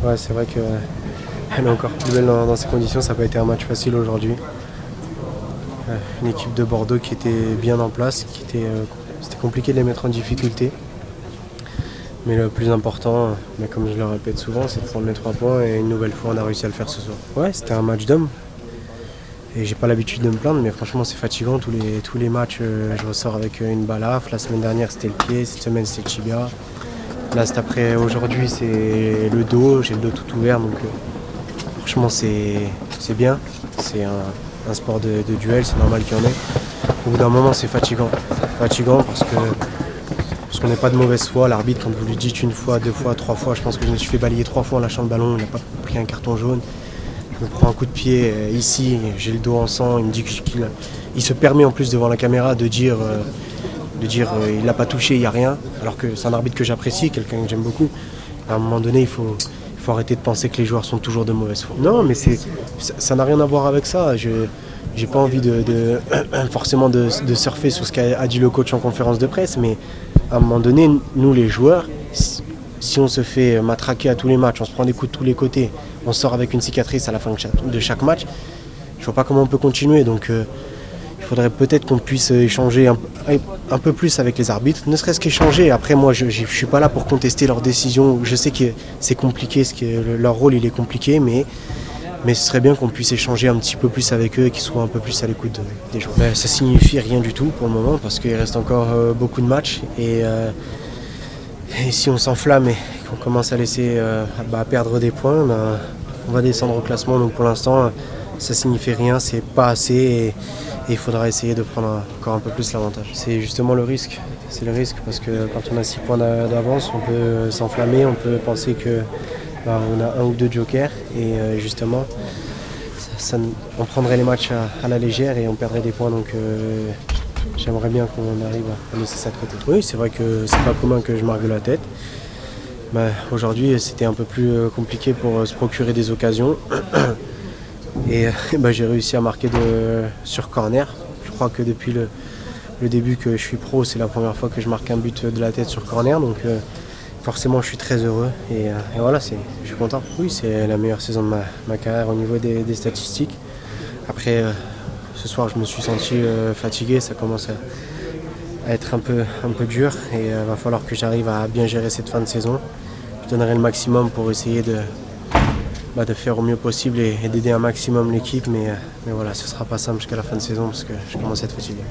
Ouais, c'est vrai qu'elle est encore plus belle dans ces conditions. Ça n'a pas été un match facile aujourd'hui. Une équipe de Bordeaux qui était bien en place, c'était compliqué de les mettre en difficulté. Mais le plus important, comme je le répète souvent, c'est de prendre les 3 points et une nouvelle fois on a réussi à le faire ce soir. Ouais, c'était un match d'hommes. Et j'ai pas l'habitude de me plaindre, mais franchement c'est fatigant. Tous les matchs, je ressors avec une balafre. La semaine dernière c'était le pied, cette semaine c'était le tibia. Là c'est après, aujourd'hui c'est le dos, j'ai le dos tout ouvert. Donc franchement c'est bien. C'est un sport de duel, c'est normal qu'il y en ait. Au bout d'un moment c'est fatigant. Fatigant parce qu'on n'est pas de mauvaise foi. L'arbitre, quand vous lui dites une fois, 2 fois, 3 fois, je pense que je me suis fait balayer 3 fois en lâchant le ballon, il n'a pas pris un carton jaune. Je me prends un coup de pied ici, j'ai le dos en sang, il me dit qu'il se permet en plus devant la caméra de dire il l'a pas touché, il n'y a rien, alors que c'est un arbitre que j'apprécie, quelqu'un que j'aime beaucoup. À un moment donné, il faut arrêter de penser que les joueurs sont toujours de mauvaise foi. Non, mais ça n'a rien à voir avec ça. J'ai pas envie forcément de surfer sur ce qu'a dit le coach en conférence de presse, mais à un moment donné, nous les joueurs, si on se fait matraquer à tous les matchs, on se prend des coups de tous les côtés, on sort avec une cicatrice à la fin de chaque match, je vois pas comment on peut continuer. Donc il faudrait peut-être qu'on puisse échanger un peu plus avec les arbitres, ne serait-ce qu'échanger. Après moi je suis pas là pour contester leurs décisions, je sais que c'est compliqué, leur rôle il est compliqué, mais ce serait bien qu'on puisse échanger un petit peu plus avec eux et qu'ils soient un peu plus à l'écoute des joueurs. Ça signifie rien du tout pour le moment parce qu'il reste encore beaucoup de matchs et si on s'enflamme et qu'on commence à laisser perdre des points, on va descendre au classement. Donc pour l'instant ça signifie rien, c'est pas assez et il faudra essayer de prendre encore un peu plus l'avantage. C'est justement le risque, c'est le risque parce que quand on a 6 points d'avance, on peut s'enflammer, on peut penser que on a 1 ou 2 jokers et justement on prendrait les matchs à la légère et on perdrait des points. Donc j'aimerais bien qu'on arrive à laisser ça de côté. Oui, c'est vrai que c'est pas commun que je marque de la tête. Aujourd'hui c'était un peu plus compliqué pour se procurer des occasions et j'ai réussi à marquer sur corner. Je crois que depuis le début que je suis pro, c'est la première fois que je marque un but de la tête sur corner. Donc forcément je suis très heureux et voilà, je suis content. Oui, c'est la meilleure saison de ma carrière au niveau des statistiques. Après ce soir je me suis senti fatigué, ça commence à être un peu dur et il va falloir que j'arrive à bien gérer cette fin de saison. Je donnerai le maximum pour essayer de faire au mieux possible et d'aider un maximum l'équipe, mais voilà, ce sera pas simple jusqu'à la fin de saison parce que je commence à être fatigué.